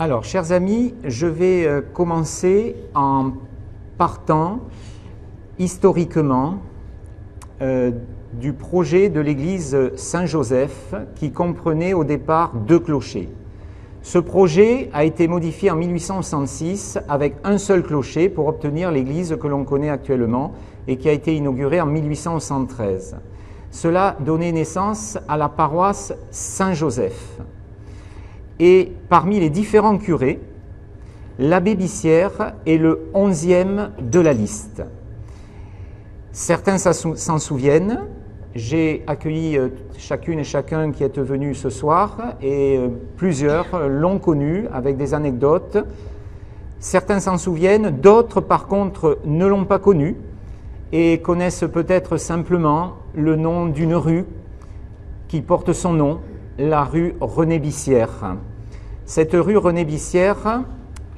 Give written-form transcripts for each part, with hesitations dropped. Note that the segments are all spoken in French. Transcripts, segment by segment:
Alors, chers amis, je vais commencer en partant historiquement du projet de l'église Saint-Joseph qui comprenait au départ 2 clochers. Ce projet a été modifié en 1866 avec un seul clocher pour obtenir l'église que l'on connaît actuellement et qui a été inaugurée en 1873. Cela donnait naissance à la paroisse Saint-Joseph. Et parmi les différents curés, l'abbé Bissière est le 11e de la liste. Certains s'en souviennent. J'ai accueilli chacune et chacun qui est venu ce soir et plusieurs l'ont connu avec des anecdotes. Certains s'en souviennent, d'autres par contre ne l'ont pas connu et connaissent peut-être simplement le nom d'une rue qui porte son nom, la rue René Bissière. Cette rue René Bissière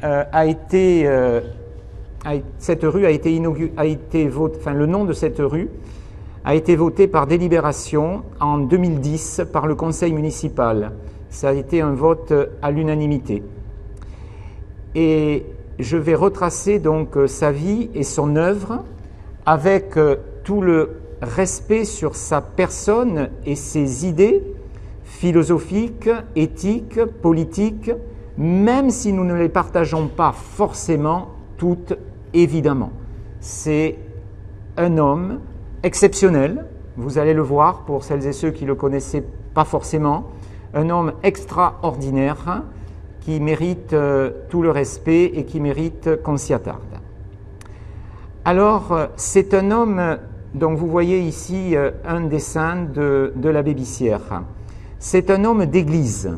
le nom de cette rue a été voté par délibération en 2010 par le conseil municipal. Ça a été un vote à l'unanimité. Et je vais retracer donc sa vie et son œuvre avec tout le respect sur sa personne et ses idées philosophiques, éthiques, politiques, même si nous ne les partageons pas forcément toutes, évidemment. C'est un homme exceptionnel, vous allez le voir pour celles et ceux qui ne le connaissaient pas forcément, un homme extraordinaire qui mérite tout le respect et qui mérite qu'on s'y attarde. Alors, c'est un homme, donc vous voyez ici un dessin de l'abbé Bissière. C'est un homme d'église,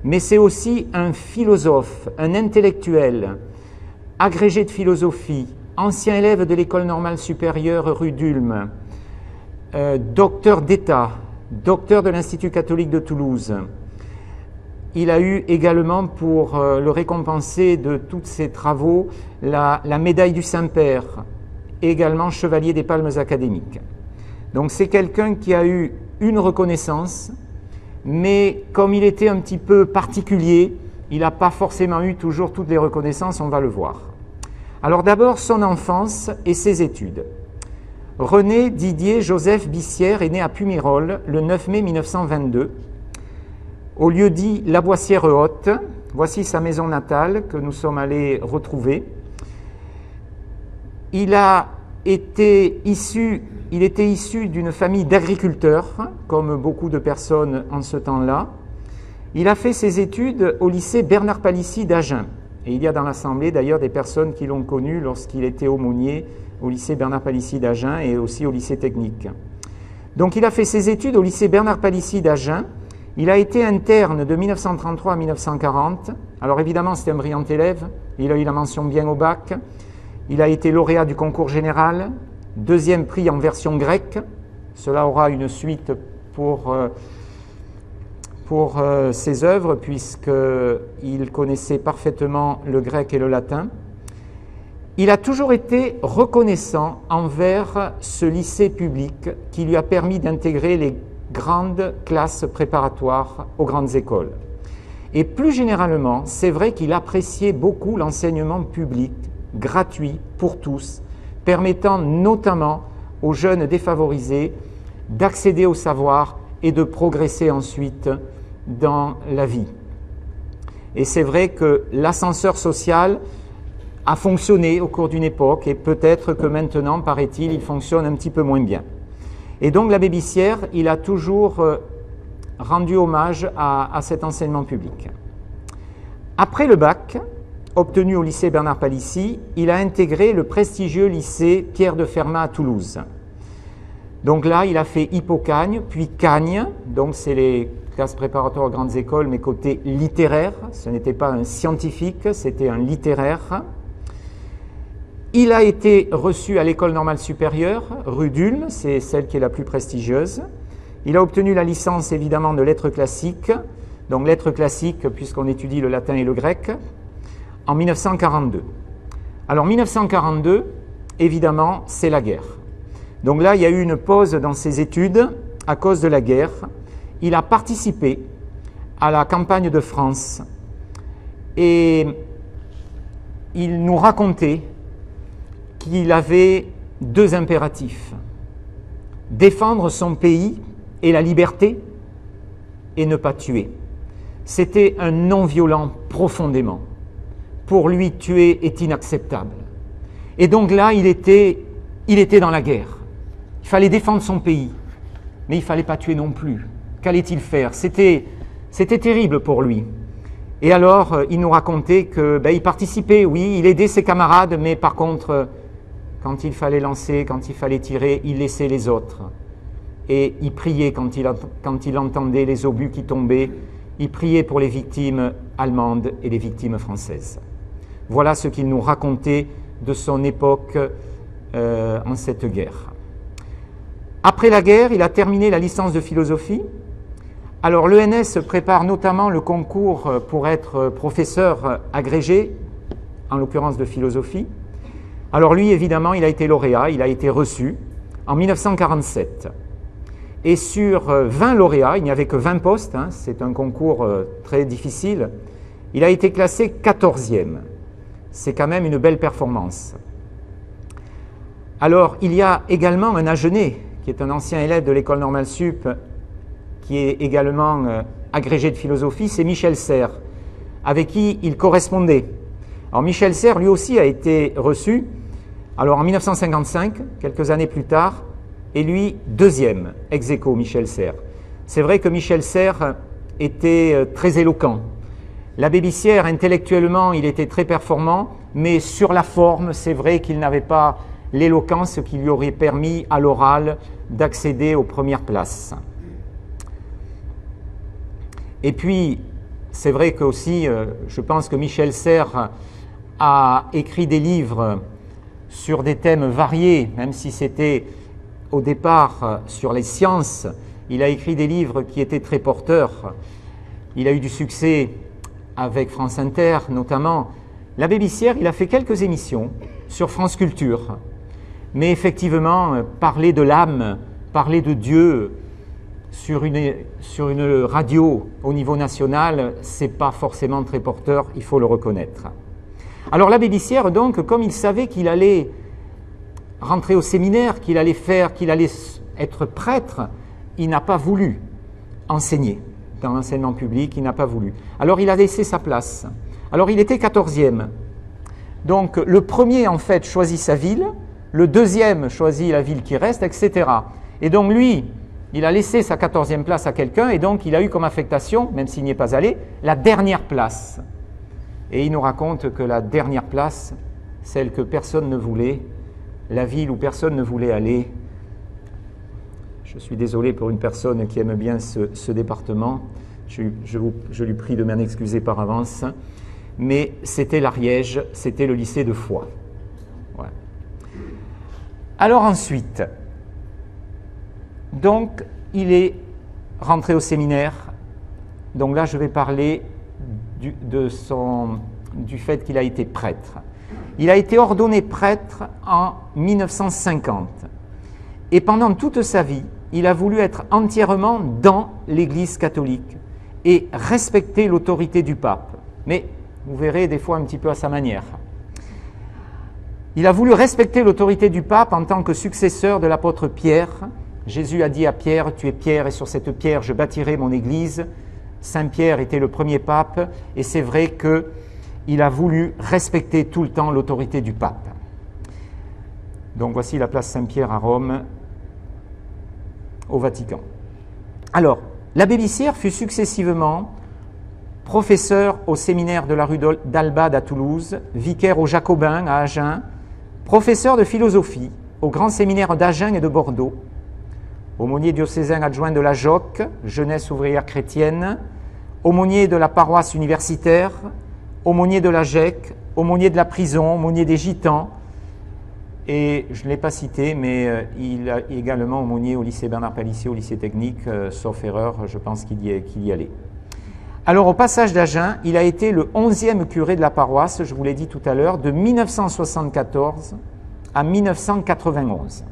mais c'est aussi un philosophe, un intellectuel, agrégé de philosophie, ancien élève de l'école normale supérieure rue d'Ulm, docteur d'État, docteur de l'Institut catholique de Toulouse. Il a eu également, pour le récompenser de tous ses travaux, la médaille du Saint-Père, également chevalier des Palmes académiques. Donc c'est quelqu'un qui a eu une reconnaissance, mais comme il était un petit peu particulier, il n'a pas forcément eu toujours toutes les reconnaissances, on va le voir. Alors d'abord, son enfance et ses études. René Didier Joseph Bissière est né à Pumirol le 9 mai 1922, au lieu dit La Boissière-Haute. Voici sa maison natale que nous sommes allés retrouver. Il était issu d'une famille d'agriculteurs, comme beaucoup de personnes en ce temps-là. Il a fait ses études au lycée Bernard Palissy d'Agen. Et il y a dans l'Assemblée d'ailleurs des personnes qui l'ont connu lorsqu'il était aumônier au lycée Bernard Palissy d'Agen et aussi au lycée technique. Donc il a fait ses études au lycée Bernard Palissy d'Agen. Il a été interne de 1933 à 1940. Alors évidemment, c'était un brillant élève. Il a eu la mention bien au bac. Il a été lauréat du concours général, 2e prix en version grecque. Cela aura une suite pour ses œuvres, puisqu'il connaissait parfaitement le grec et le latin. Il a toujours été reconnaissant envers ce lycée public qui lui a permis d'intégrer les grandes classes préparatoires aux grandes écoles. Et plus généralement, c'est vrai qu'il appréciait beaucoup l'enseignement public, gratuit pour tous, permettant notamment aux jeunes défavorisés d'accéder au savoir et de progresser ensuite dans la vie. Et c'est vrai que l'ascenseur social a fonctionné au cours d'une époque et peut-être que maintenant, paraît-il, il fonctionne un petit peu moins bien. Et donc l'abbé Bissière, il a toujours rendu hommage à cet enseignement public. Après le bac, obtenu au lycée Bernard Palissy, il a intégré le prestigieux lycée Pierre de Fermat à Toulouse. Donc là, il a fait Hippocagne, puis Cagne, donc c'est les classes préparatoires aux grandes écoles, mais côté littéraire. Ce n'était pas un scientifique, c'était un littéraire. Il a été reçu à l'école normale supérieure, rue d'Ulm, c'est celle qui est la plus prestigieuse. Il a obtenu la licence évidemment de lettres classiques, donc lettres classiques puisqu'on étudie le latin et le grec, en 1942. Alors 1942, évidemment, c'est la guerre. Donc là, il y a eu une pause dans ses études à cause de la guerre. Il a participé à la campagne de France Et il nous racontait qu'il avait deux impératifs: défendre son pays et la liberté, et ne pas tuer. C'était un non-violent profondément. Pour lui, tuer est inacceptable. Et donc là, il était dans la guerre. Il fallait défendre son pays, mais il ne fallait pas tuer non plus. Qu'allait-il faire? C'était terrible pour lui. Et alors, il nous racontait qu'il participait, oui, il aidait ses camarades, mais par contre, quand il fallait lancer, quand il fallait tirer, il laissait les autres. Et il priait quand il entendait les obus qui tombaient, il priait pour les victimes allemandes et les victimes françaises. Voilà ce qu'il nous racontait de son époque en cette guerre. Après la guerre, il a terminé la licence de philosophie. Alors l'ENS prépare notamment le concours pour être professeur agrégé, en l'occurrence de philosophie. Alors lui, évidemment, il a été lauréat, il a été reçu en 1947. Et sur 20 lauréats, il n'y avait que 20 postes, hein, c'est un concours très difficile, il a été classé 14e. C'est quand même une belle performance. Alors, il y a également un Agenais, qui est un ancien élève de l'école normale sup, qui est également agrégé de philosophie, c'est Michel Serres, avec qui il correspondait. Alors Michel Serres, lui aussi, a été reçu, alors en 1955, quelques années plus tard, et lui, deuxième, ex aequo, Michel Serres. C'est vrai que Michel Serres était très éloquent. L'abbé Bissière, intellectuellement, il était très performant, mais sur la forme, c'est vrai qu'il n'avait pas l'éloquence qui lui aurait permis, à l'oral, d'accéder aux premières places. Et puis, c'est vrai que aussi, je pense que Michel Serres a écrit des livres sur des thèmes variés, même si c'était au départ sur les sciences. Il a écrit des livres qui étaient très porteurs. Il a eu du succès avec France Inter, notamment. L'abbé Bissière, il a fait quelques émissions sur France Culture. Mais effectivement, parler de l'âme, parler de Dieu sur une radio au niveau national, ce n'est pas forcément très porteur, il faut le reconnaître. Alors l'abbé Bissière, donc, comme il savait qu'il allait rentrer au séminaire, qu'il allait être prêtre, il n'a pas voulu enseigner dans l'enseignement public, il n'a pas voulu. Alors il a laissé sa place. Alors il était 14e. Donc le premier, en fait, choisit sa ville, le deuxième choisit la ville qui reste, etc. Et donc lui, il a laissé sa 14e place à quelqu'un, et donc il a eu comme affectation, même s'il n'y est pas allé, la dernière place. Et il nous raconte que la dernière place, celle que personne ne voulait, la ville où personne ne voulait aller. Je suis désolé pour une personne qui aime bien ce département, je lui prie de m'en excuser par avance, mais c'était l'Ariège, c'était le lycée de Foix. Ouais. Alors ensuite, donc il est rentré au séminaire, donc là je vais parler du fait qu'il a été prêtre. Il a été ordonné prêtre en 1950 et pendant toute sa vie, il a voulu être entièrement dans l'Église catholique et respecter l'autorité du pape. Mais vous verrez des fois un petit peu à sa manière. Il a voulu respecter l'autorité du pape en tant que successeur de l'apôtre Pierre. Jésus a dit à Pierre, « Tu es Pierre et sur cette pierre je bâtirai mon Église ». Saint Pierre était le premier pape et c'est vrai qu'il a voulu respecter tout le temps l'autorité du pape. Donc voici la place Saint-Pierre à Rome, au Vatican. Alors, l'abbé Bissière fut successivement professeur au séminaire de la rue d'Albade à Toulouse, vicaire aux Jacobins à Agen, professeur de philosophie au grand séminaire d'Agen et de Bordeaux, aumônier diocésain adjoint de la Joque, jeunesse ouvrière chrétienne, aumônier de la paroisse universitaire, aumônier de la GEC, aumônier de la prison, aumônier des gitans, et je ne l'ai pas cité, mais il a également aumônier au lycée Bernard Palissy, au lycée technique, sauf erreur, je pense qu'il y allait. Alors au passage d'Agen, il a été le 11e curé de la paroisse, je vous l'ai dit tout à l'heure, de 1974 à 1991.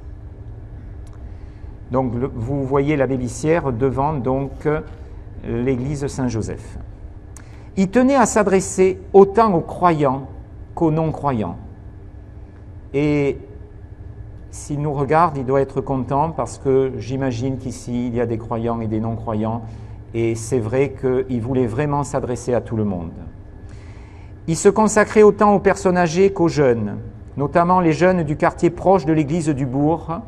Donc vous voyez l'abbé Bissière devant donc l'église Saint-Joseph. Il tenait à s'adresser autant aux croyants qu'aux non-croyants. Et s'il nous regarde, il doit être content parce que j'imagine qu'ici, il y a des croyants et des non-croyants. Et c'est vrai qu'il voulait vraiment s'adresser à tout le monde. Il se consacrait autant aux personnes âgées qu'aux jeunes, notamment les jeunes du quartier proche de l'église du bourg.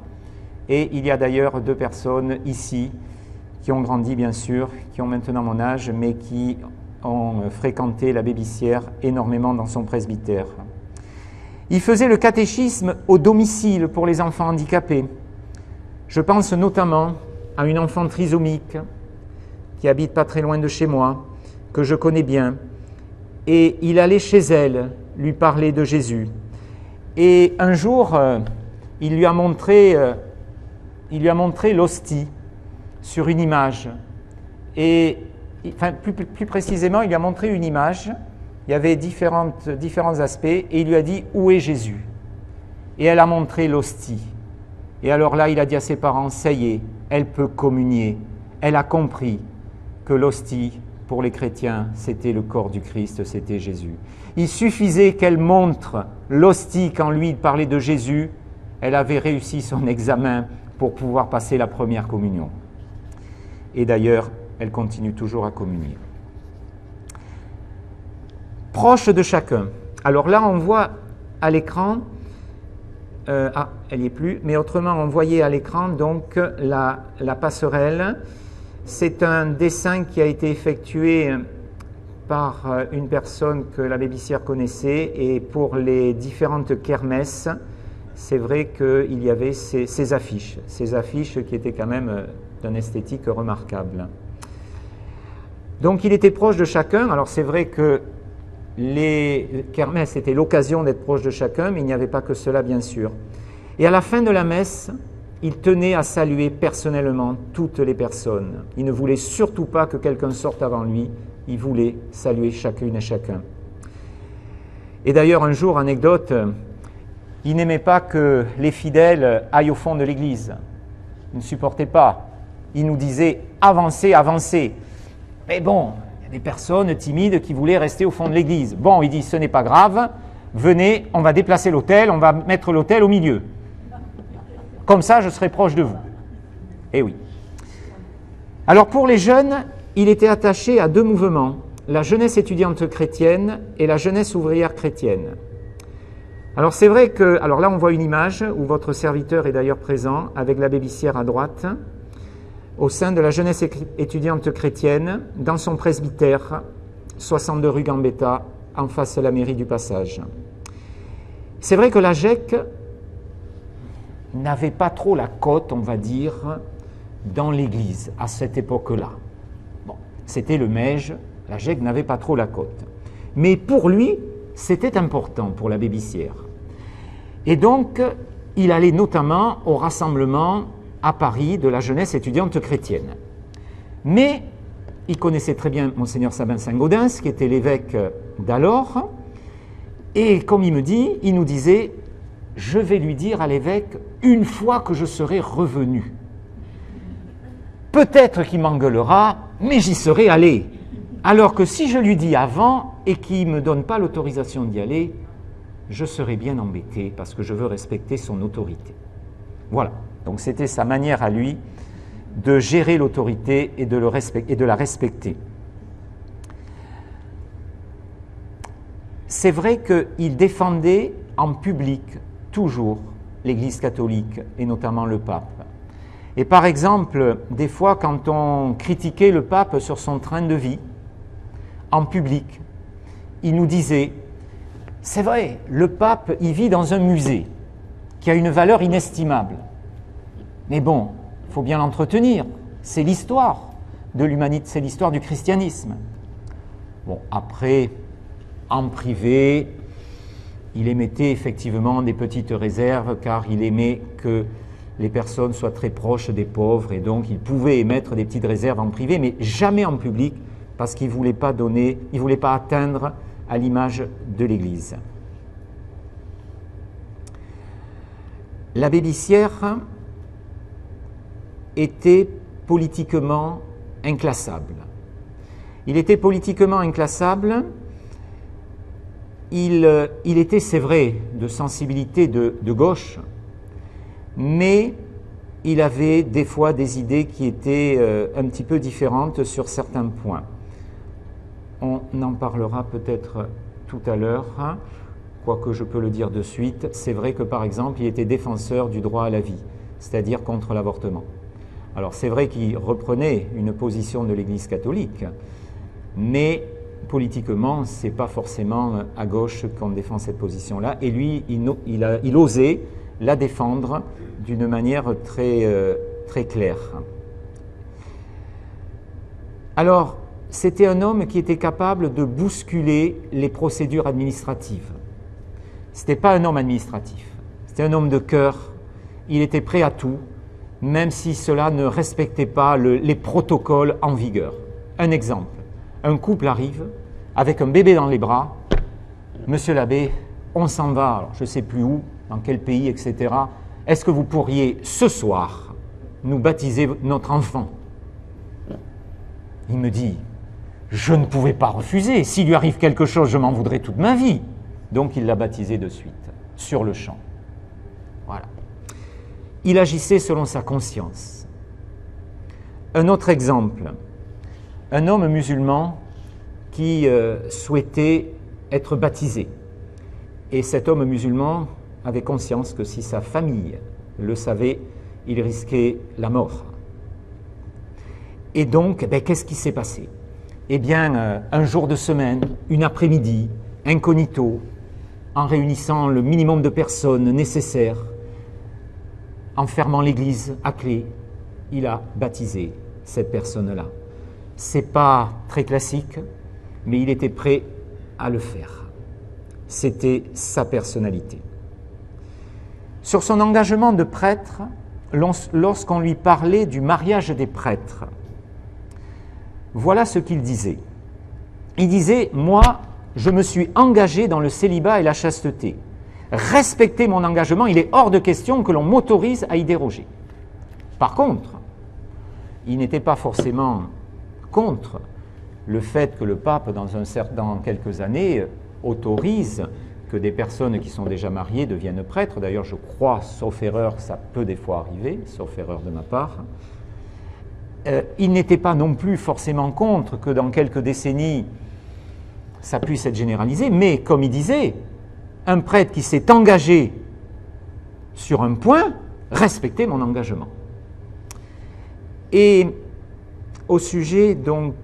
Et il y a d'ailleurs 2 personnes ici qui ont grandi, bien sûr, qui ont maintenant mon âge, mais qui ont fréquenté l'abbé Bissière énormément dans son presbytère. Il faisait le catéchisme au domicile pour les enfants handicapés. Je pense notamment à une enfant trisomique qui habite pas très loin de chez moi, que je connais bien. Et il allait chez elle lui parler de Jésus. Et un jour, il lui a montré l'hostie sur une image. Et, enfin, plus précisément, il lui a montré une image. Il y avait différents aspects. Et il lui a dit « Où est Jésus ?» Et elle a montré l'hostie. Et alors là, il a dit à ses parents « Ça y est, elle peut communier. Elle a compris que l'hostie, pour les chrétiens, c'était le corps du Christ, c'était Jésus. Il suffisait qu'elle montre l'hostie quand lui parlait de Jésus. Elle avait réussi son examen pour pouvoir passer la première communion. Et d'ailleurs, elle continue toujours à communier. Proche de chacun. Alors là, on voit à l'écran, elle n'y est plus, mais autrement, on voyait à l'écran donc la passerelle. C'est un dessin qui a été effectué par une personne que l'abbé Bissière connaissait, et pour les différentes kermesses, c'est vrai qu'il y avait ces affiches qui étaient quand même d'une esthétique remarquable. Donc il était proche de chacun. Alors c'est vrai que les kermesses étaient l'occasion d'être proche de chacun, mais il n'y avait pas que cela, bien sûr. Et à la fin de la messe, il tenait à saluer personnellement toutes les personnes. Il ne voulait surtout pas que quelqu'un sorte avant lui. Il voulait saluer chacune et chacun. Et d'ailleurs, un jour, anecdote, il n'aimait pas que les fidèles aillent au fond de l'église. Il ne supportait pas. Il nous disait « avancez, avancez ». Mais bon, il y a des personnes timides qui voulaient rester au fond de l'église. Bon, il dit « ce n'est pas grave, venez, on va déplacer l'autel, on va mettre l'autel au milieu. Comme ça, je serai proche de vous. » Eh oui. Alors pour les jeunes, il était attaché à 2 mouvements, la jeunesse étudiante chrétienne et la jeunesse ouvrière chrétienne. Alors c'est vrai que, alors là on voit une image où votre serviteur est d'ailleurs présent avec l'abbé Bissière à droite, au sein de la jeunesse étudiante chrétienne, dans son presbytère, 62 rue Gambetta, en face de la mairie du Passage. C'est vrai que la GEC n'avait pas trop la cote, on va dire, dans l'Église à cette époque-là. Bon, c'était le Mège, la GEC n'avait pas trop la cote. Mais pour lui, c'était important pour l'abbé Bissière. Et donc, il allait notamment au rassemblement à Paris de la jeunesse étudiante chrétienne. Mais il connaissait très bien Monseigneur Sabin Saint-Gaudens, qui était l'évêque d'alors, et comme il me dit, il nous disait « Je vais lui dire à l'évêque une fois que je serai revenu. Peut-être qu'il m'engueulera, mais j'y serai allé. Alors que si je lui dis avant et qu'il ne me donne pas l'autorisation d'y aller, je serai bien embêté parce que je veux respecter son autorité. » Voilà, donc c'était sa manière à lui de gérer l'autorité et de la respecter. C'est vrai qu'il défendait en public toujours l'Église catholique et notamment le pape. Et par exemple, des fois quand on critiquait le pape sur son train de vie, en public, il nous disait « C'est vrai, le pape, il vit dans un musée qui a une valeur inestimable. Mais bon, il faut bien l'entretenir. C'est l'histoire de l'humanité, c'est l'histoire du christianisme. » Bon, après, en privé, il émettait effectivement des petites réserves car il aimait que les personnes soient très proches des pauvres et donc il pouvait émettre des petites réserves en privé, mais jamais en public parce qu'il ne voulait pas donner, il ne voulait pas atteindre à l'image de l'Église. L'abbé Bissière était politiquement inclassable. Il était politiquement inclassable. Il était, c'est vrai, de sensibilité de gauche, mais il avait des fois des idées qui étaient un petit peu différentes sur certains points. On en parlera peut-être tout à l'heure, hein, quoique je peux le dire de suite. C'est vrai que, par exemple, il était défenseur du droit à la vie, c'est-à-dire contre l'avortement. Alors c'est vrai qu'il reprenait une position de l'Église catholique, mais politiquement, ce n'est pas forcément à gauche qu'on défend cette position-là. Et lui, il osait la défendre d'une manière très claire. Alors, c'était un homme qui était capable de bousculer les procédures administratives. Ce n'était pas un homme administratif, c'était un homme de cœur. Il était prêt à tout, même si cela ne respectait pas les protocoles en vigueur. Un exemple, un couple arrive avec un bébé dans les bras. Monsieur l'abbé, on s'en va, alors je ne sais plus où, dans quel pays, etc. Est-ce que vous pourriez, ce soir, nous baptiser notre enfant? Il me dit, je ne pouvais pas refuser. S'il lui arrive quelque chose, je m'en voudrais toute ma vie. Donc il l'a baptisé de suite, sur le champ. Voilà. Il agissait selon sa conscience. Un autre exemple, un homme musulman qui souhaitait être baptisé. Et cet homme musulman avait conscience que si sa famille le savait, il risquait la mort. Et donc, qu'est-ce qui s'est passé? Eh bien, un jour de semaine, une après-midi, incognito, en réunissant le minimum de personnes nécessaires, en fermant l'église à clé, il a baptisé cette personne-là. Ce n'est pas très classique, mais il était prêt à le faire. C'était sa personnalité. Sur son engagement de prêtre, lorsqu'on lui parlait du mariage des prêtres, voilà ce qu'il disait. Il disait, moi, je me suis engagé dans le célibat et la chasteté. Respecter mon engagement, il est hors de question que l'on m'autorise à y déroger. Par contre, il n'était pas forcément contre le fait que le pape, dans quelques années, autorise que des personnes qui sont déjà mariées deviennent prêtres. D'ailleurs, je crois, sauf erreur, ça peut des fois arriver, sauf erreur de ma part. Il n'était pas non plus forcément contre que dans quelques décennies, ça puisse être généralisé, mais comme il disait, un prêtre qui s'est engagé sur un point, respectez mon engagement. Et au sujet donc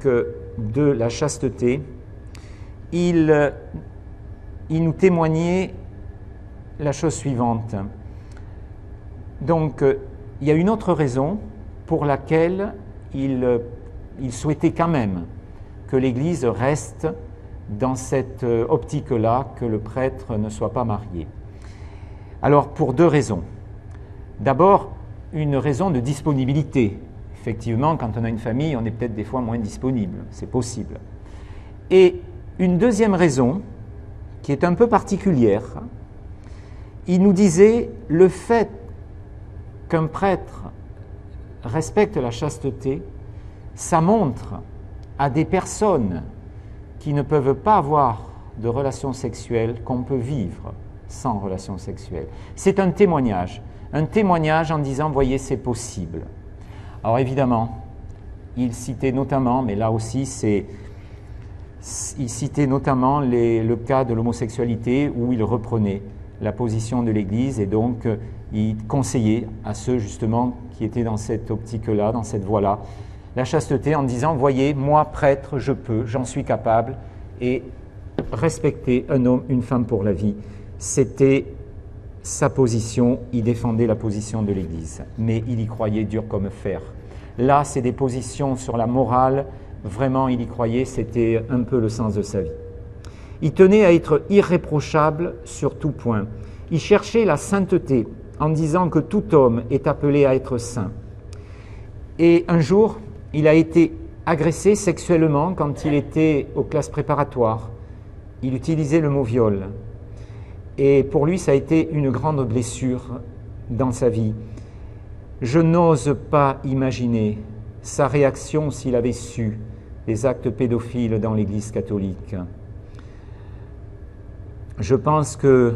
de la chasteté, il nous témoignait la chose suivante. Donc, il y a une autre raison pour laquelle il souhaitait quand même que l'Église reste dans cette optique-là, que le prêtre ne soit pas marié. Alors, pour deux raisons. D'abord, une raison de disponibilité. Effectivement, quand on a une famille, on est peut-être des fois moins disponible, c'est possible. Et une deuxième raison, qui est un peu particulière, il nous disait le fait qu'un prêtre respecte la chasteté, ça montre à des personnes qui ne peuvent pas avoir de relations sexuelles qu'on peut vivre sans relations sexuelles. C'est un témoignage en disant, voyez, c'est possible. Alors évidemment, il citait notamment, mais là aussi il citait notamment le cas de l'homosexualité où il reprenait la position de l'Église et donc il conseillait à ceux justement qui étaient dans cette optique-là, dans cette voie-là, la chasteté en disant, voyez, moi prêtre, je peux, j'en suis capable, et respecter un homme, une femme pour la vie, c'était sa position, il défendait la position de l'Église, mais il y croyait dur comme fer. Là, c'est des positions sur la morale, vraiment il y croyait, c'était un peu le sens de sa vie. Il tenait à être irréprochable sur tout point. Il cherchait la sainteté en disant que tout homme est appelé à être saint. Et un jour, il a été agressé sexuellement quand il était aux classes préparatoires. Il utilisait le mot viol. Et pour lui, ça a été une grande blessure dans sa vie. Je n'ose pas imaginer sa réaction s'il avait su les actes pédophiles dans l'Église catholique. Je pense que,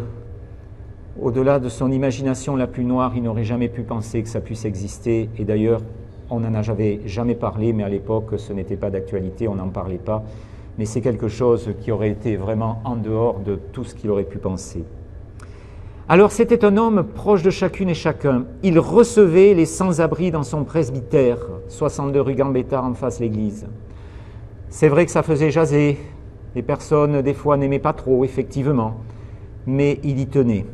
au-delà de son imagination la plus noire, il n'aurait jamais pu penser que ça puisse exister. Et d'ailleurs, on n'en avait jamais parlé, mais à l'époque, ce n'était pas d'actualité, on n'en parlait pas. Mais c'est quelque chose qui aurait été vraiment en dehors de tout ce qu'il aurait pu penser. Alors, c'était un homme proche de chacune et chacun. Il recevait les sans-abri dans son presbytère, 62 rue Gambetta, en face de l'église. C'est vrai que ça faisait jaser. Les personnes, des fois, n'aimaient pas trop, effectivement, mais il y tenait.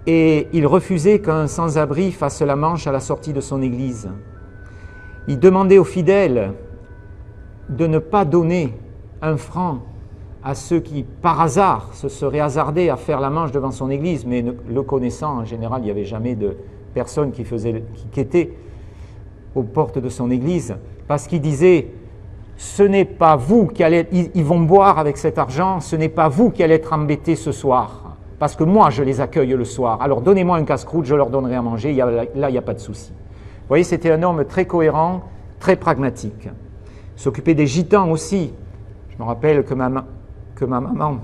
Et il refusait qu'un sans-abri fasse la manche à la sortie de son église. Il demandait aux fidèles de ne pas donner un franc à ceux qui, par hasard, se seraient hasardés à faire la manche devant son église, mais le connaissant, en général, il n'y avait jamais de personne qui quêtait aux portes de son église, parce qu'il disait: ce n'est pas vous qui allez, ils vont boire avec cet argent, ce n'est pas vous qui allez être embêtés ce soir, parce que moi je les accueille le soir, alors donnez-moi un casse-croûte, je leur donnerai à manger, là il n'y a pas de souci. Vous voyez, c'était un homme très cohérent, très pragmatique. Il s'occupait des gitans aussi. Je me rappelle que ma maman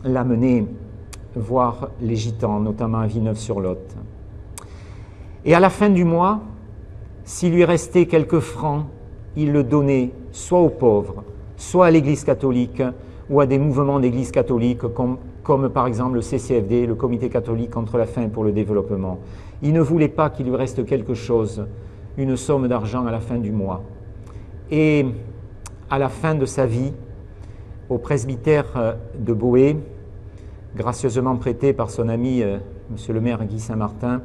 l'amenait voir les gitans, notamment à Villeneuve-sur-Lot. Et à la fin du mois, s'il lui restait quelques francs, il le donnait soit aux pauvres, soit à l'Église catholique ou à des mouvements d'Église catholique comme par exemple le CCFD, le Comité catholique contre la faim et pour le développement. Il ne voulait pas qu'il lui reste quelque chose, une somme d'argent à la fin du mois. Et à la fin de sa vie, au presbytère de Boé, gracieusement prêté par son ami monsieur le maire Guy Saint-Martin,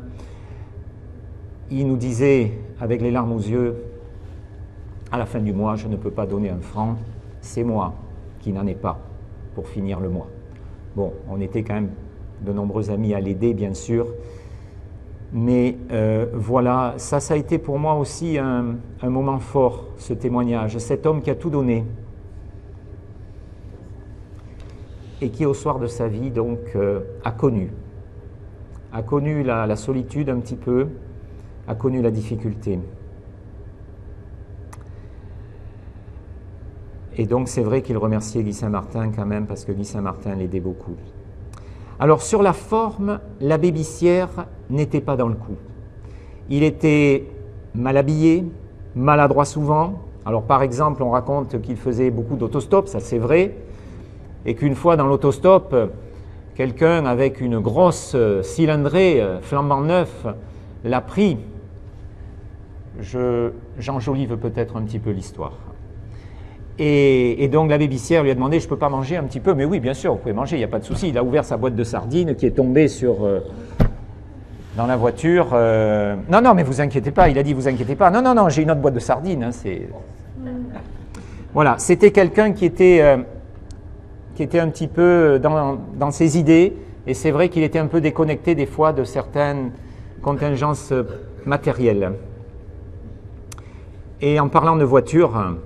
il nous disait avec les larmes aux yeux: à la fin du mois, je ne peux pas donner un franc, c'est moi qui n'en ai pas pour finir le mois. Bon, on était quand même de nombreux amis à l'aider, bien sûr, mais voilà, ça a été pour moi aussi un moment fort, ce témoignage. Cet homme qui a tout donné et qui, au soir de sa vie, donc, a connu la solitude un petit peu, a connu la difficulté. Et donc c'est vrai qu'il remerciait Guy Saint-Martin quand même, parce que Guy Saint-Martin l'aidait beaucoup. Alors sur la forme, l'abbé Bissière n'était pas dans le coup. Il était mal habillé, maladroit souvent. Alors par exemple, on raconte qu'il faisait beaucoup d'autostop, ça c'est vrai, et qu'une fois dans l'autostop, quelqu'un avec une grosse cylindrée flambant neuf l'a pris. J'enjolive peut-être un petit peu l'histoire. Et donc l'abbé Bissière lui a demandé: je ne peux pas manger un petit peu? Mais oui, bien sûr, vous pouvez manger, il n'y a pas de souci. Il a ouvert sa boîte de sardines qui est tombée dans la voiture. Non, non, mais vous inquiétez pas. Il a dit: vous inquiétez pas. Non, non, non, j'ai une autre boîte de sardines. Hein, Voilà, c'était quelqu'un qui était un petit peu dans ses idées. Et c'est vrai qu'il était un peu déconnecté des fois de certaines contingences matérielles. Et en parlant de voiture,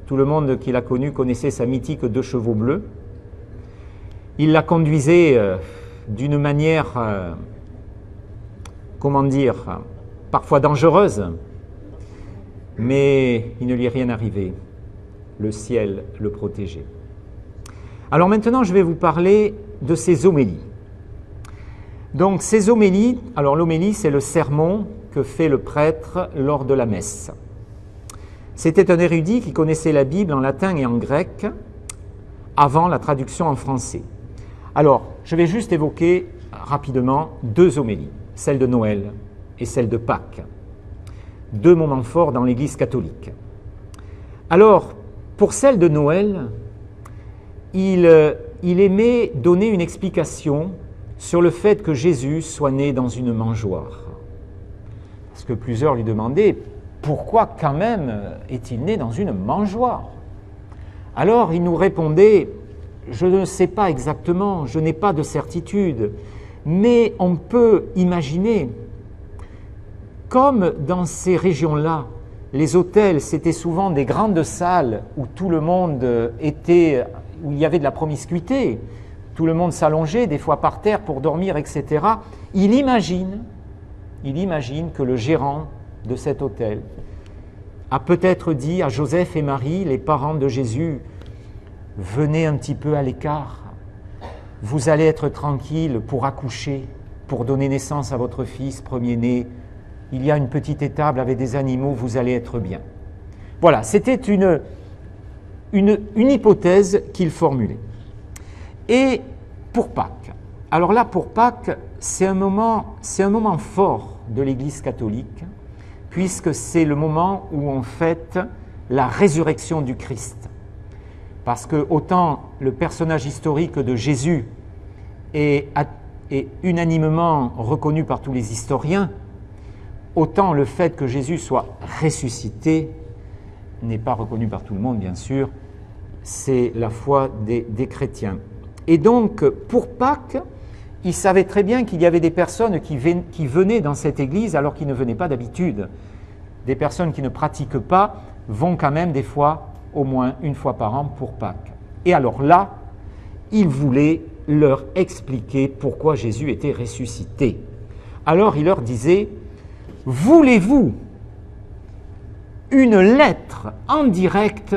tout le monde qui l'a connu connaissait sa mythique 2 chevaux bleus. Il la conduisait d'une manière, comment dire, parfois dangereuse, mais il ne lui est rien arrivé. Le ciel le protégeait. Alors maintenant, je vais vous parler de ses homélies. Donc ces homélies, alors l'homélie, c'est le sermon que fait le prêtre lors de la messe. C'était un érudit qui connaissait la Bible en latin et en grec avant la traduction en français. Alors, je vais juste évoquer rapidement 2 homélies, celle de Noël et celle de Pâques. 2 moments forts dans l'Église catholique. Alors, pour celle de Noël, il aimait donner une explication sur le fait que Jésus soit né dans une mangeoire. Parce que plusieurs lui demandaient: pourquoi quand même est-il né dans une mangeoire? Alors il nous répondait: je ne sais pas exactement, je n'ai pas de certitude, mais on peut imaginer, comme dans ces régions-là, les hôtels, c'était souvent des grandes salles où tout le monde était, où il y avait de la promiscuité, tout le monde s'allongeait, des fois par terre pour dormir, etc. Il imagine que le gérant de cet hôtel a peut-être dit à Joseph et Marie, les parents de Jésus, « Venez un petit peu à l'écart, vous allez être tranquilles pour accoucher, pour donner naissance à votre fils premier-né. Il y a une petite étable avec des animaux, vous allez être bien. » Voilà, c'était une hypothèse qu'il formulait. Et pour Pâques, alors là, pour Pâques, c'est un moment fort de l'Église catholique, puisque c'est le moment où on fête la résurrection du Christ. Parce que autant le personnage historique de Jésus est unanimement reconnu par tous les historiens, autant le fait que Jésus soit ressuscité n'est pas reconnu par tout le monde, bien sûr, c'est la foi des chrétiens. Et donc, pour Pâques, il savait très bien qu'il y avait des personnes qui venaient dans cette église alors qu'ils ne venaient pas d'habitude. Des personnes qui ne pratiquent pas vont quand même des fois, au moins une fois par an, pour Pâques. Et alors là, il voulait leur expliquer pourquoi Jésus était ressuscité. Alors il leur disait, « Voulez-vous une lettre en direct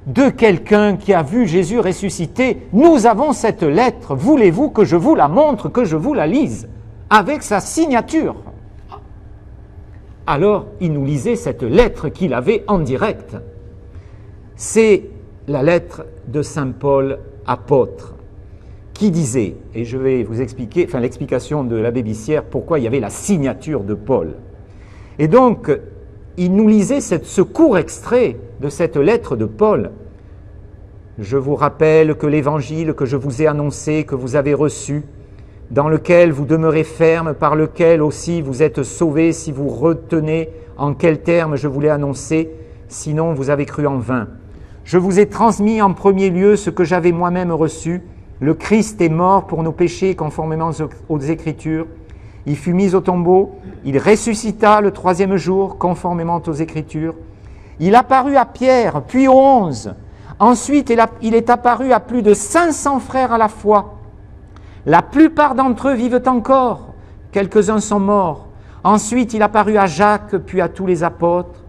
de quelqu'un qui a vu Jésus ressuscité? Nous avons cette lettre, voulez-vous que je vous la montre, que je vous la lise, avec sa signature ?» Alors, il nous lisait cette lettre qu'il avait en direct. C'est la lettre de saint Paul, apôtre, qui disait, et je vais vous expliquer, l'explication de l'abbé Bissière, pourquoi il y avait la signature de Paul. Et donc, il nous lisait ce court extrait de cette lettre de Paul. « Je vous rappelle que l'évangile que je vous ai annoncé, que vous avez reçu, dans lequel vous demeurez ferme, par lequel aussi vous êtes sauvés, si vous retenez en quels termes je vous l'ai annoncé, sinon vous avez cru en vain. Je vous ai transmis en premier lieu ce que j'avais moi-même reçu. Le Christ est mort pour nos péchés conformément aux Écritures. Il fut mis au tombeau, il ressuscita le 3e jour conformément aux Écritures. Il apparut à Pierre, puis aux 11. Ensuite, il est apparu à plus de 500 frères à la fois. La plupart d'entre eux vivent encore, quelques-uns sont morts. Ensuite, il apparut à Jacques, puis à tous les apôtres.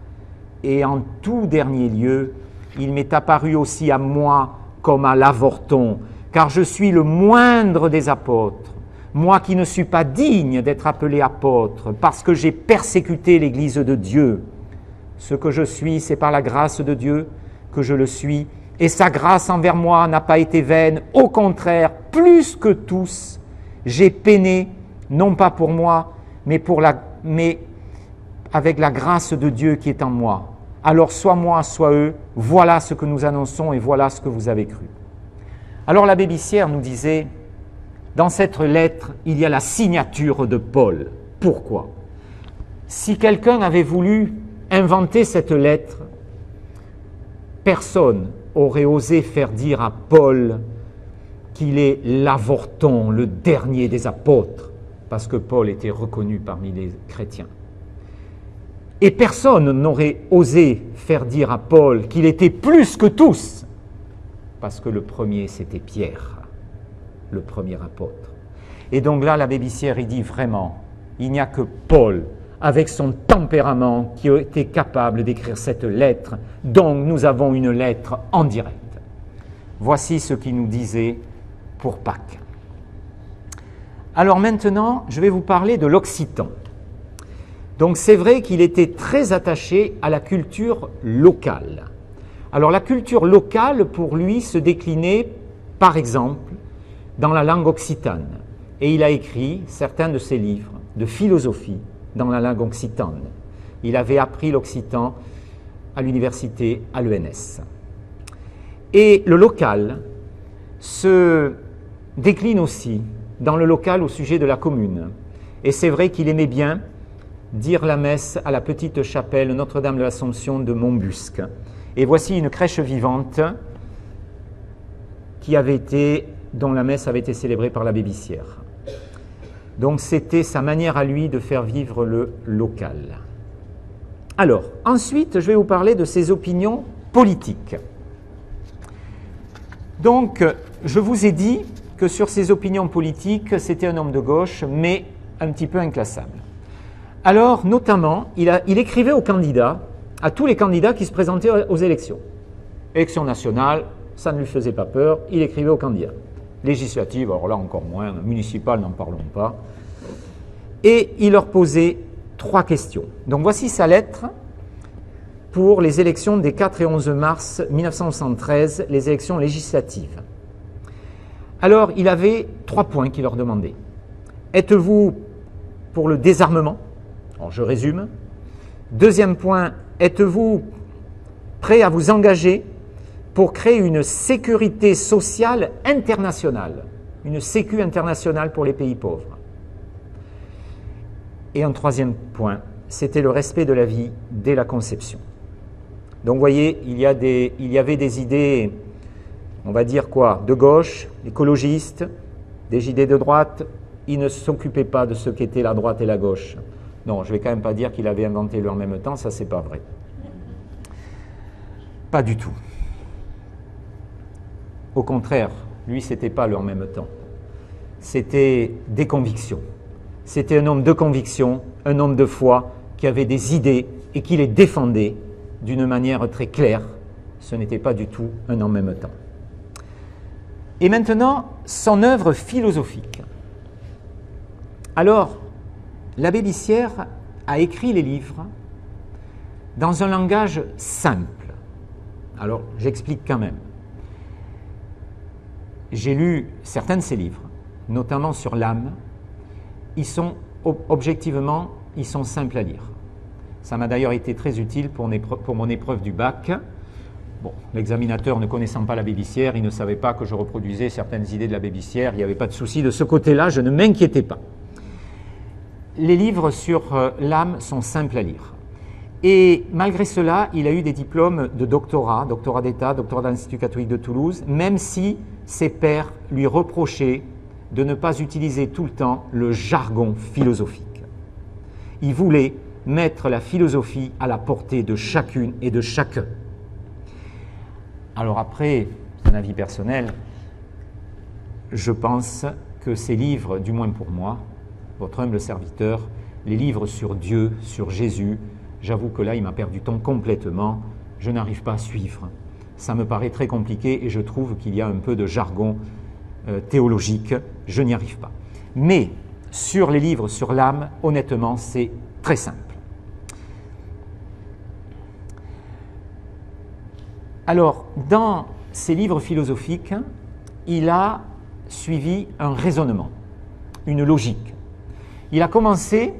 Et en tout dernier lieu, il m'est apparu aussi à moi comme à l'avorton, car je suis le moindre des apôtres, moi qui ne suis pas digne d'être appelé apôtre, parce que j'ai persécuté l'Église de Dieu. Ce que je suis, c'est par la grâce de Dieu que je le suis, et sa grâce envers moi n'a pas été vaine, au contraire, plus que tous, j'ai peiné, non pas pour moi, mais avec la grâce de Dieu qui est en moi. Alors soit moi, soit eux, voilà ce que nous annonçons et voilà ce que vous avez cru. » Alors l'abbé Bissière nous disait, dans cette lettre, il y a la signature de Paul. Pourquoi? Si quelqu'un avait voulu inventer cette lettre, personne aurait osé faire dire à Paul qu'il est l'avorton, le dernier des apôtres, parce que Paul était reconnu parmi les chrétiens. Et personne n'aurait osé faire dire à Paul qu'il était plus que tous, parce que le premier, c'était Pierre, le premier apôtre. Et donc là, l'abbé Bissière, il dit vraiment, il n'y a que Paul, avec son tempérament, qui a été capable d'écrire cette lettre, donc nous avons une lettre en direct. Voici ce qu'il nous disait pour Pâques. Alors maintenant, je vais vous parler de l'occitan. Donc c'est vrai qu'il était très attaché à la culture locale. Alors la culture locale, pour lui, se déclinait, par exemple, dans la langue occitane. Et il a écrit certains de ses livres de philosophie dans la langue occitane. Il avait appris l'occitan à l'université, à l'ENS. Et le local se décline aussi dans le local au sujet de la commune. Et c'est vrai qu'il aimait bien dire la messe à la petite chapelle Notre-Dame de l'Assomption de Montbusque. Et voici une crèche vivante dont la messe avait été célébrée par l'abbé Bissière. Donc c'était sa manière à lui de faire vivre le local. Alors, ensuite, je vais vous parler de ses opinions politiques. Donc, je vous ai dit que sur ses opinions politiques, c'était un homme de gauche, mais un petit peu inclassable. Alors, notamment, il écrivait aux candidats à tous les candidats qui se présentaient aux élections. Élections nationales, ça ne lui faisait pas peur, il écrivait aux candidats. Législatives, alors là encore moins, municipales, n'en parlons pas. Et il leur posait 3 questions. Donc voici sa lettre pour les élections des 4 et 11 mars 1973, les élections législatives. Alors, il avait 3 points qu'il leur demandait. Êtes-vous pour le désarmement? Alors, je résume. Deuxième point, êtes-vous prêt à vous engager pour créer une sécurité sociale internationale, une sécu internationale pour les pays pauvres? Et un troisième point, c'était le respect de la vie dès la conception. Donc vous voyez, il y avait des idées, on va dire quoi, de gauche, écologistes, des idées de droite. Il ne s'occupait pas de ce qu'étaient la droite et la gauche. Non, je ne vais quand même pas dire qu'il avait inventé le en même temps, ça c'est pas vrai. Pas du tout. Au contraire, lui, c'était pas le en même temps. C'était des convictions. C'était un homme de conviction, un homme de foi, qui avait des idées et qui les défendait d'une manière très claire. Ce n'était pas du tout un en même temps. Et maintenant, son œuvre philosophique. Alors, l'abbé Bissière a écrit les livres dans un langage simple. Alors, j'explique quand même. J'ai lu certains de ses livres, notamment sur l'âme. Ils sont, objectivement, ils sont simples à lire. Ça m'a d'ailleurs été très utile pour mon épreuve du bac. Bon, l'examinateur ne connaissant pas l'abbé Bissière, il ne savait pas que je reproduisais certaines idées de l'abbé Bissière. Il n'y avait pas de souci de ce côté-là, je ne m'inquiétais pas. Les livres sur l'âme sont simples à lire. Et malgré cela, il a eu des diplômes de doctorat d'État, doctorat de l'Institut catholique de Toulouse, même si ses pairs lui reprochaient de ne pas utiliser tout le temps le jargon philosophique. Il voulait mettre la philosophie à la portée de chacune et de chacun. Alors après, c'est un avis personnel, je pense que ces livres, du moins pour moi, votre humble serviteur, les livres sur Dieu, sur Jésus, j'avoue que là, il m'a perdu temps complètement, je n'arrive pas à suivre. Ça me paraît très compliqué et je trouve qu'il y a un peu de jargon théologique, je n'y arrive pas. Mais sur les livres sur l'âme, honnêtement, c'est très simple. Alors, dans ces livres philosophiques, il a suivi un raisonnement, une logique. Il a commencé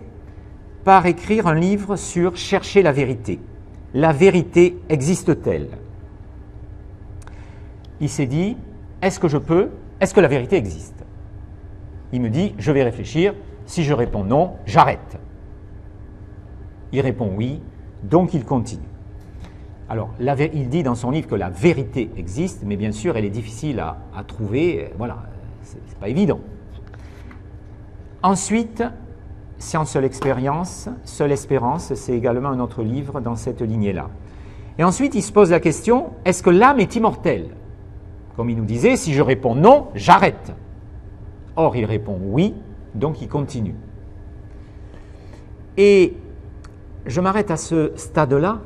par écrire un livre sur « Chercher la vérité ». La vérité existe-t-elle? Il s'est dit, est-ce que la vérité existe? Il me dit, je vais réfléchir, si je réponds non, j'arrête. Il répond oui, donc il continue. Alors, il dit dans son livre que la vérité existe, mais bien sûr, elle est difficile à trouver, voilà, c'est pas évident. Ensuite, Science, seule expérience, seule espérance, c'est également un autre livre dans cette lignée-là. Et ensuite, il se pose la question, est-ce que l'âme est immortelle? Comme il nous disait, si je réponds non, j'arrête. Or, il répond oui, donc il continue. Et je m'arrête à ce stade-là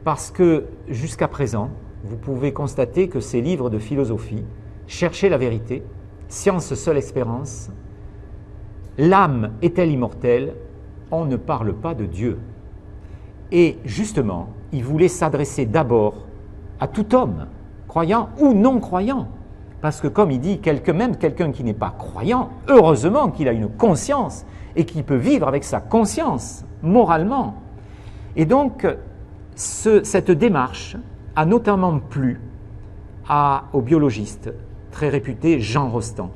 parce que jusqu'à présent, vous pouvez constater que ces livres de philosophie, Chercher la vérité, Science, seule espérance, L'âme est-elle immortelle? On ne parle pas de Dieu. Et justement, il voulait s'adresser d'abord à tout homme, croyant ou non croyant. Parce que comme il dit, même quelqu'un qui n'est pas croyant, heureusement qu'il a une conscience et qu'il peut vivre avec sa conscience, moralement. Et donc, cette démarche a notamment plu au biologiste très réputé Jean Rostand,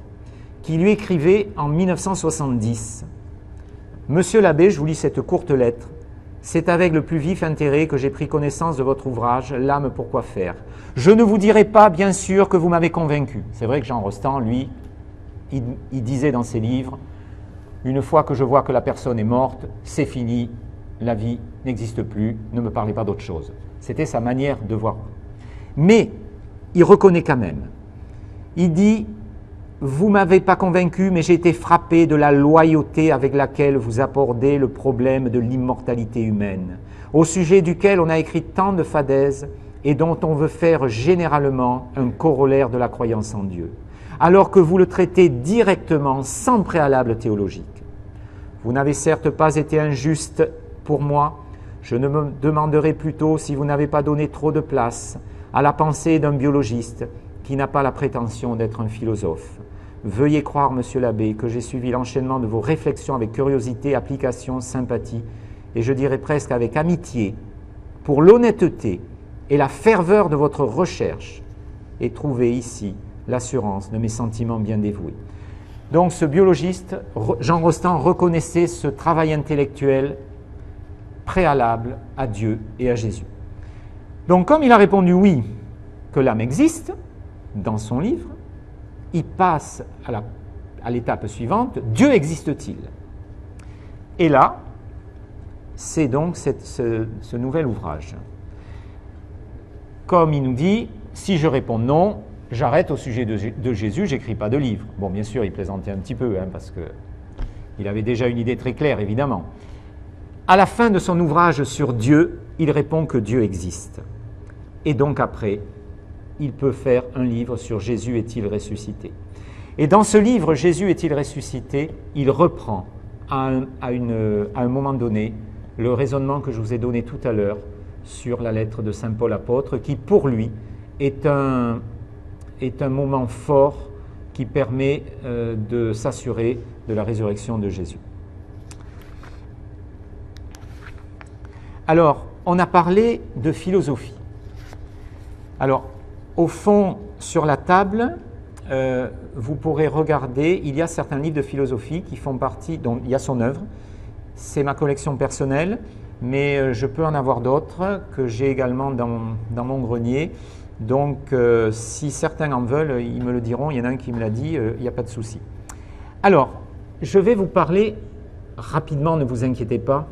qui lui écrivait en 1970 « Monsieur l'abbé, je vous lis cette courte lettre. C'est avec le plus vif intérêt que j'ai pris connaissance de votre ouvrage « L'âme, pourquoi faire ?» Je ne vous dirai pas, bien sûr, que vous m'avez convaincu. » C'est vrai que Jean Rostand, lui, il disait dans ses livres « Une fois que je vois que la personne est morte, c'est fini, la vie n'existe plus, ne me parlez pas d'autre chose. » C'était sa manière de voir. Mais il reconnaît quand même. Il dit « Vous ne m'avez pas convaincu, mais j'ai été frappé de la loyauté avec laquelle vous abordez le problème de l'immortalité humaine. au sujet duquel on a écrit tant de fadaises et dont on veut faire généralement un corollaire de la croyance en Dieu, alors que vous le traitez directement sans préalable théologique. Vous n'avez certes pas été injuste pour moi, je ne me demanderai plutôt si vous n'avez pas donné trop de place à la pensée d'un biologiste qui n'a pas la prétention d'être un philosophe. Veuillez croire, monsieur l'abbé, que j'ai suivi l'enchaînement de vos réflexions avec curiosité, application, sympathie, et je dirais presque avec amitié, pour l'honnêteté et la ferveur de votre recherche, et trouver ici l'assurance de mes sentiments bien dévoués. Donc ce biologiste, Jean Rostand, reconnaissait ce travail intellectuel préalable à Dieu et à Jésus. Donc comme il a répondu oui, que l'âme existe, dans son livre, il passe à l'étape suivante, Dieu existe-t-il? Et là, c'est donc ce nouvel ouvrage. Comme il nous dit, si je réponds non, j'arrête au sujet de Jésus, j'écris pas de livre. Bon, bien sûr, il plaisantait un petit peu, parce qu'il avait déjà une idée très claire, évidemment. À la fin de son ouvrage sur Dieu, il répond que Dieu existe. Et donc après, il peut faire un livre sur Jésus est-il ressuscité. Et dans ce livre, Jésus est-il ressuscité, il reprend à un moment donné le raisonnement que je vous ai donné tout à l'heure sur la lettre de saint Paul apôtre, qui pour lui est un moment fort qui permet de s'assurer de la résurrection de Jésus. Alors, on a parlé de philosophie. Alors, au fond, sur la table, vous pourrez regarder, il y a certains livres de philosophie qui font partie, donc il y a son œuvre, c'est ma collection personnelle, mais je peux en avoir d'autres que j'ai également dans mon grenier. Donc, si certains en veulent, ils me le diront, il y en a un qui me l'a dit, il n'y a pas de souci. Alors, je vais vous parler rapidement, ne vous inquiétez pas,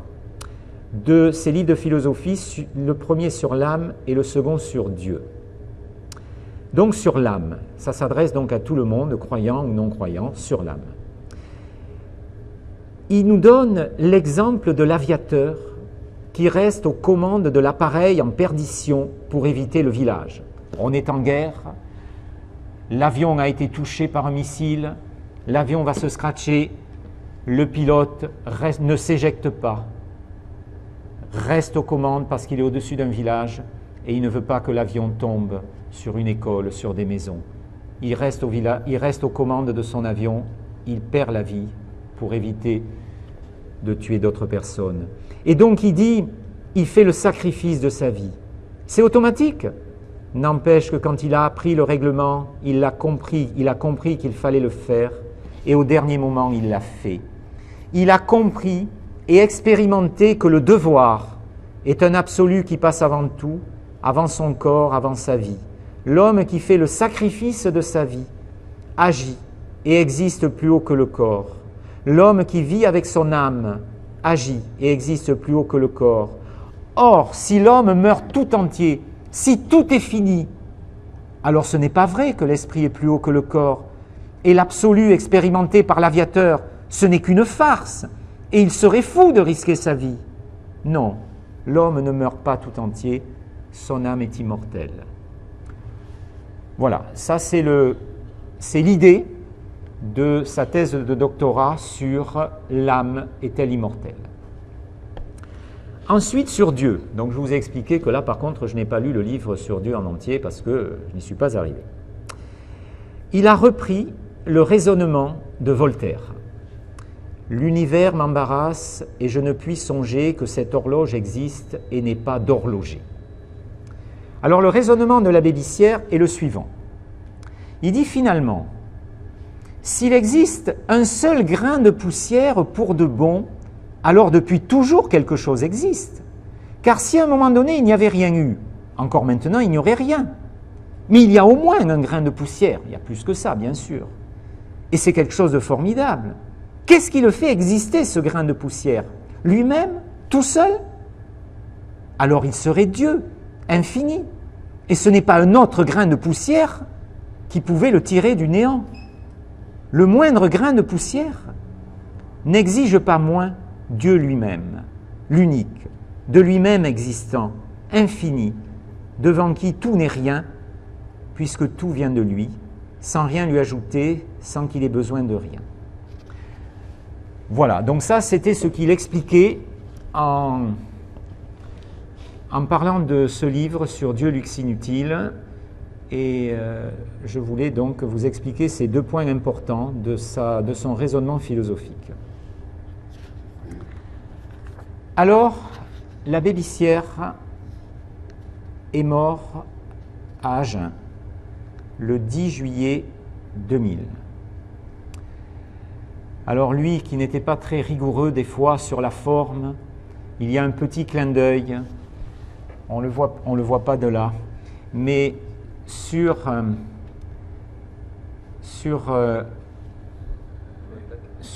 de ces livres de philosophie, le premier sur l'âme et le second sur Dieu. Donc sur l'âme, ça s'adresse donc à tout le monde, croyant ou non croyant, sur l'âme. Il nous donne l'exemple de l'aviateur qui reste aux commandes de l'appareil en perdition pour éviter le village. On est en guerre, l'avion a été touché par un missile, l'avion va se scratcher, le pilote ne s'éjecte pas, reste aux commandes parce qu'il est au-dessus d'un village et il ne veut pas que l'avion tombe sur une école, sur des maisons. Il reste aux commandes de son avion, il perd la vie pour éviter de tuer d'autres personnes. Et donc il dit, il fait le sacrifice de sa vie. C'est automatique. N'empêche que quand il a appris le règlement, il a compris qu'il fallait le faire, et au dernier moment, il l'a fait. Il a compris et expérimenté que le devoir est un absolu qui passe avant tout, avant son corps, avant sa vie. L'homme qui fait le sacrifice de sa vie agit et existe plus haut que le corps. L'homme qui vit avec son âme agit et existe plus haut que le corps. Or, si l'homme meurt tout entier, si tout est fini, alors ce n'est pas vrai que l'esprit est plus haut que le corps. Et l'absolu expérimenté par l'aviateur, ce n'est qu'une farce. Et il serait fou de risquer sa vie. Non, l'homme ne meurt pas tout entier, son âme est immortelle. Voilà, ça c'est l'idée de sa thèse de doctorat sur l'âme est-elle immortelle. Ensuite, sur Dieu. Donc je vous ai expliqué que là, par contre, je n'ai pas lu le livre sur Dieu en entier parce que je n'y suis pas arrivé. Il a repris le raisonnement de Voltaire. L'univers m'embarrasse et je ne puis songer que cette horloge existe et n'est pas d'horloger. Alors le raisonnement de l'abbé Bissière est le suivant. Il dit finalement, s'il existe un seul grain de poussière pour de bon, alors depuis toujours quelque chose existe. Car si à un moment donné il n'y avait rien eu, encore maintenant il n'y aurait rien. Mais il y a au moins un grain de poussière, il y a plus que ça bien sûr. Et c'est quelque chose de formidable. Qu'est-ce qui le fait exister ce grain de poussière? Lui-même, tout seul? Alors il serait Dieu, infini. Et ce n'est pas un autre grain de poussière qui pouvait le tirer du néant. Le moindre grain de poussière n'exige pas moins Dieu lui-même, l'unique, de lui-même existant, infini, devant qui tout n'est rien, puisque tout vient de lui, sans rien lui ajouter, sans qu'il ait besoin de rien. Voilà, donc ça c'était ce qu'il expliquait en parlant de ce livre sur Dieu Lux Inutile, et je voulais donc vous expliquer ces deux points importants de son raisonnement philosophique. Alors, l'abbé Bissière est mort à Agen le 10 juillet 2000. Alors lui, qui n'était pas très rigoureux des fois sur la forme, il y a un petit clin d'œil, on le voit pas de là, mais sur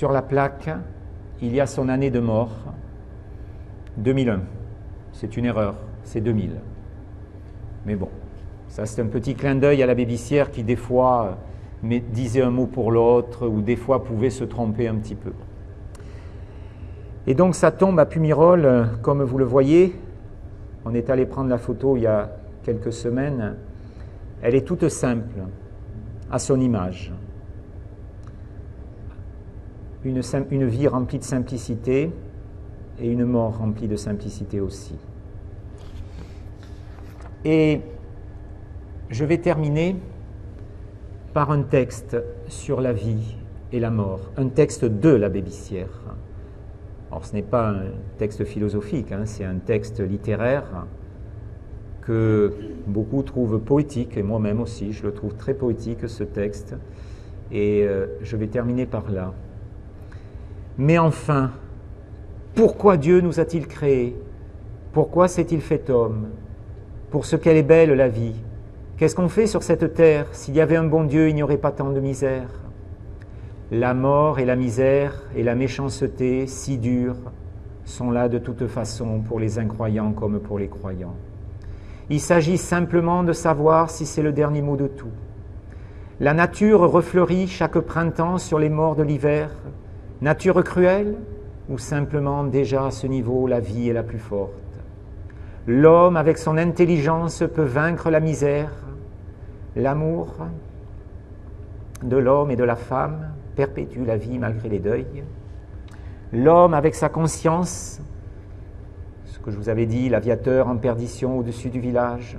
la plaque, il y a son année de mort, 2001. C'est une erreur, c'est 2000. Mais bon, ça c'est un petit clin d'œil à l'abbé Bissière qui des fois disait un mot pour l'autre ou des fois pouvait se tromper un petit peu. Et donc sa tombe à Pumirol, comme vous le voyez, on est allé prendre la photo il y a quelques semaines, elle est toute simple à son image. Une vie remplie de simplicité et une mort remplie de simplicité aussi. Et je vais terminer par un texte sur la vie et la mort, un texte de l'abbé Bissière. Alors ce n'est pas un texte philosophique, hein, c'est un texte littéraire que beaucoup trouvent poétique, et moi-même aussi, je le trouve très poétique ce texte, et je vais terminer par là. Mais enfin, pourquoi Dieu nous a-t-il créés? Pourquoi s'est-il fait homme? Pour ce qu'elle est belle la vie. Qu'est-ce qu'on fait sur cette terre? S'il y avait un bon Dieu, il n'y aurait pas tant de misère. La mort et la misère et la méchanceté, si dures, sont là de toute façon pour les incroyants comme pour les croyants. Il s'agit simplement de savoir si c'est le dernier mot de tout. La nature refleurit chaque printemps sur les morts de l'hiver. Nature cruelle ou simplement déjà à ce niveau la vie est la plus forte? L'homme avec son intelligence peut vaincre la misère. L'amour de l'homme et de la femme perpétue la vie malgré les deuils. L'homme avec sa conscience, ce que je vous avais dit, l'aviateur en perdition au-dessus du village,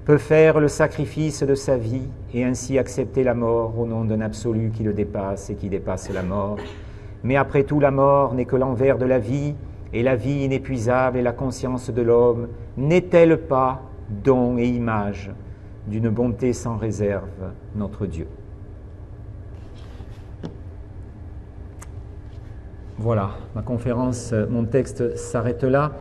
peut faire le sacrifice de sa vie et ainsi accepter la mort au nom d'un absolu qui le dépasse et qui dépasse la mort. Mais après tout, la mort n'est que l'envers de la vie, et la vie inépuisable et la conscience de l'homme n'est-elle pas don et image d'une bonté sans réserve, notre Dieu? Voilà, ma conférence, mon texte s'arrête là.